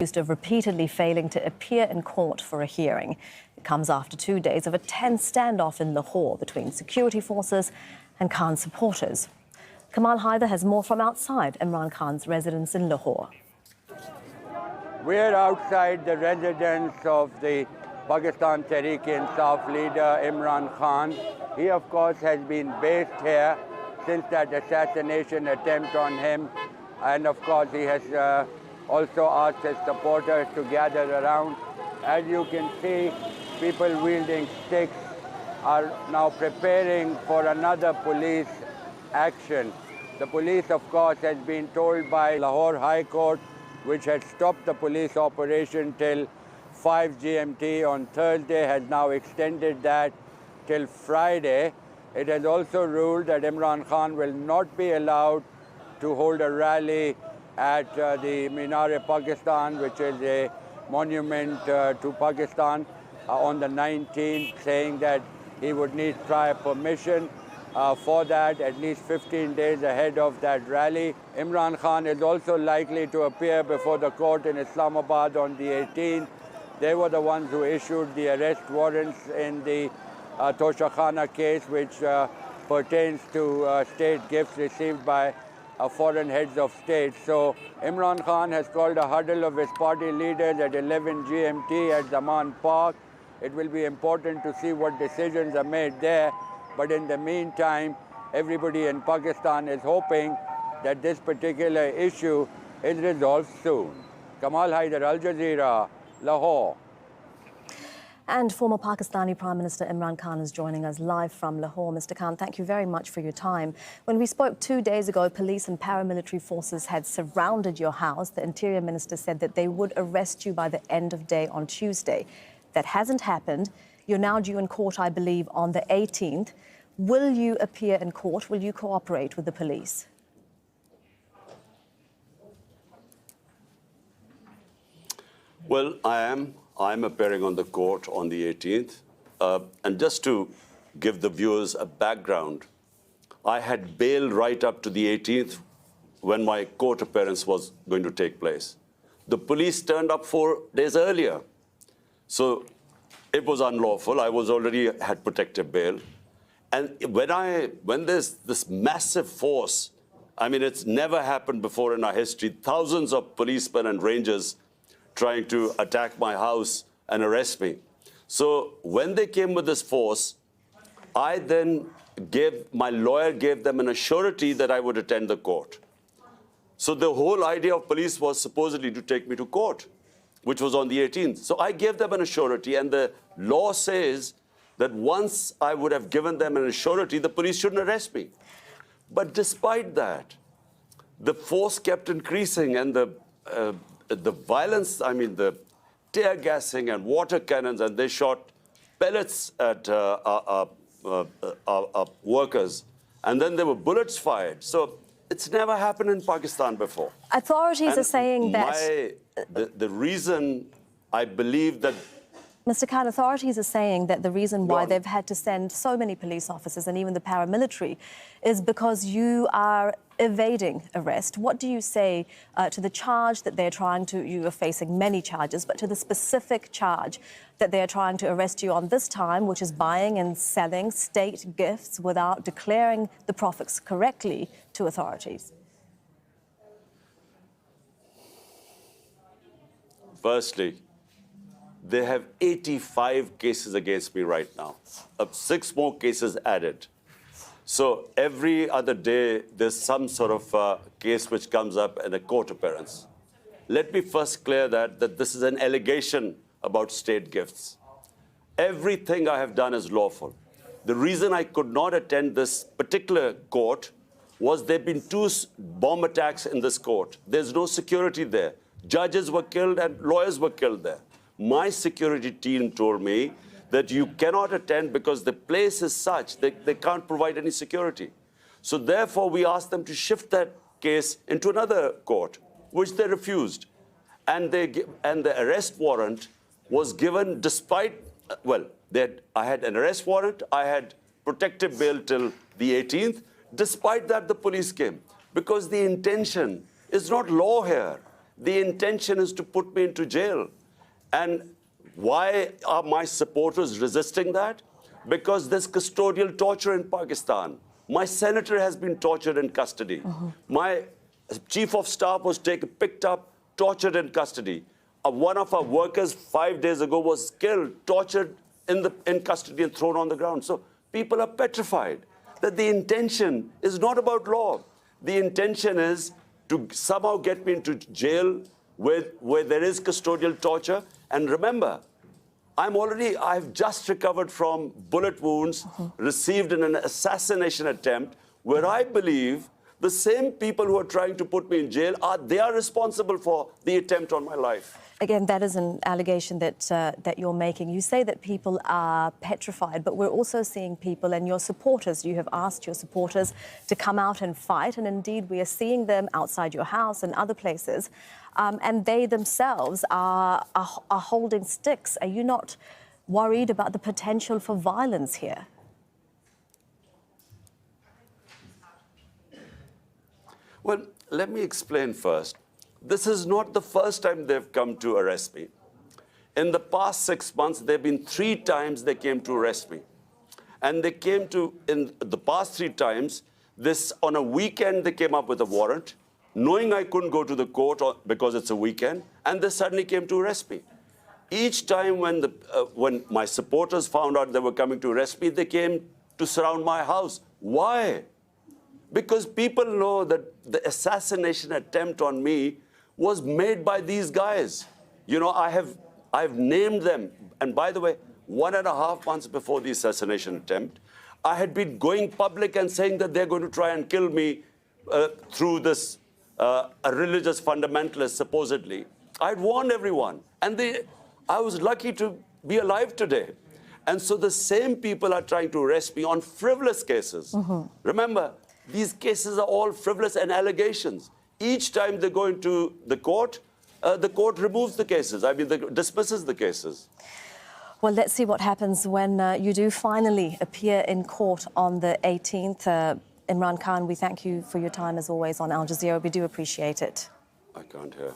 Accused of repeatedly failing to appear in court for a hearing. It comes after 2 days of a tense standoff in Lahore between security forces and Khan's supporters. Kamal Haider has more from outside Imran Khan's residence in Lahore. We're outside the residence of the Pakistan Tehreek-e-Insaf leader Imran Khan. He, of course, has been based here since that assassination attempt on him. And, of course, he has also asked his supporters to gather around. As you can see, people wielding sticks are now preparing for another police action. The police, of course, has been told by Lahore High Court, which had stopped the police operation till 5 GMT on Thursday, has now extended that till Friday. It has also ruled that Imran Khan will not be allowed to hold a rally at the Minar-e-Pakistan, which is a monument to Pakistan, on the 19th, saying that he would need prior permission for that at least 15 days ahead of that rally. Imran Khan is also likely to appear before the court in Islamabad on the 18th. They were the ones who issued the arrest warrants in the Toshakhana case, which pertains to state gifts received by foreign heads of state. So Imran Khan has called a huddle of his party leaders at 11 GMT at Zaman Park. It will be important to see what decisions are made there. But in the meantime, everybody in Pakistan is hoping that this particular issue is resolved soon. Kamal Haider, Al Jazeera, Lahore. And former Pakistani Prime Minister Imran Khan is joining us live from Lahore. Mr. Khan, thank you very much for your time. When we spoke 2 days ago, police and paramilitary forces had surrounded your house. The Interior Minister said that they would arrest you by the end of day on Tuesday. That hasn't happened. You're now due in court, I believe, on the 18th. Will you appear in court? Will you cooperate with the police? Well, I'm appearing on the court on the 18th. And just to give the viewers a background, I had bail right up to the 18th when my court appearance was going to take place. The police turned up 4 days earlier. So it was unlawful. I was already had protective bail. And when there's this massive force, I mean, it's never happened before in our history, thousands of policemen and rangers trying to attack my house and arrest me. So when they came with this force, my lawyer gave them an assurity that I would attend the court. So the whole idea of police was supposedly to take me to court, which was on the 18th. So I gave them an assurity, and the law says that once I would have given them an assurity, the police shouldn't arrest me. But despite that, the force kept increasing, and the violence, I mean, the tear gassing and water cannons, and they shot pellets at our workers. And then there were bullets fired. So it's never happened in Pakistan before. Authorities are saying that... The reason I believe that... Mr. Khan, authorities are saying that the reason why they've had to send so many police officers and even the paramilitary is because you are evading arrest. What do you say to the charge that they're trying to... You are facing many charges, but to the specific charge that they're trying to arrest you on this time, which is buying and selling state gifts without declaring the profits correctly to authorities? Firstly, they have 85 cases against me right now, 6 more cases added. So every other day, there's some sort of case which comes up in a court appearance. Let me first clear that this is an allegation about state gifts. Everything I have done is lawful. The reason I could not attend this particular court was there have been 2 bomb attacks in this court. There's no security there. Judges were killed and lawyers were killed there. My security team told me that you cannot attend because the place is such that they can't provide any security. So therefore, we asked them to shift that case into another court, which they refused. And the arrest warrant was given despite, I had an arrest warrant, I had protective bail till the 18th. Despite that, the police came. Because the intention is not law here. The intention is to put me into jail. And why are my supporters resisting that? Because there's custodial torture in Pakistan. My senator has been tortured in custody. My chief of staff was picked up, tortured in custody. One of our workers 5 days ago was killed, tortured in custody and thrown on the ground. So people are petrified that the intention is not about law. The intention is to somehow get me into jail where there is custodial torture. And remember, I've just recovered from bullet wounds received in an assassination attempt where I believe the same people who are trying to put me in jail, they are responsible for the attempt on my life. Again, that is an allegation that you're making. You say that people are petrified, but we're also seeing people and your supporters. You have asked your supporters to come out and fight, and indeed we are seeing them outside your house and other places, and they themselves are holding sticks. Are you not worried about the potential for violence here? Well, let me explain first. This is not the first time they've come to arrest me. In the past 6 months, there have been 3 times they came to arrest me. And they came to, in the past 3 times, on a weekend, they came up with a warrant, knowing I couldn't go to the court because it's a weekend, and they suddenly came to arrest me. Each time when my supporters found out they were coming to arrest me, they came to surround my house. Why? Because people know that the assassination attempt on me was made by these guys. You know, I've named them. And by the way, 1.5 months before the assassination attempt, I had been going public and saying that they're going to try and kill me through this, a religious fundamentalist, supposedly. I'd warned everyone. And I was lucky to be alive today. And so the same people are trying to arrest me on frivolous cases. Remember, these cases are all frivolous and allegations. Each time they go into the court removes the cases. I mean, dismisses the cases. Well, let's see what happens when you do finally appear in court on the 18th. Imran Khan, we thank you for your time, as always, on Al Jazeera. We do appreciate it. I can't hear.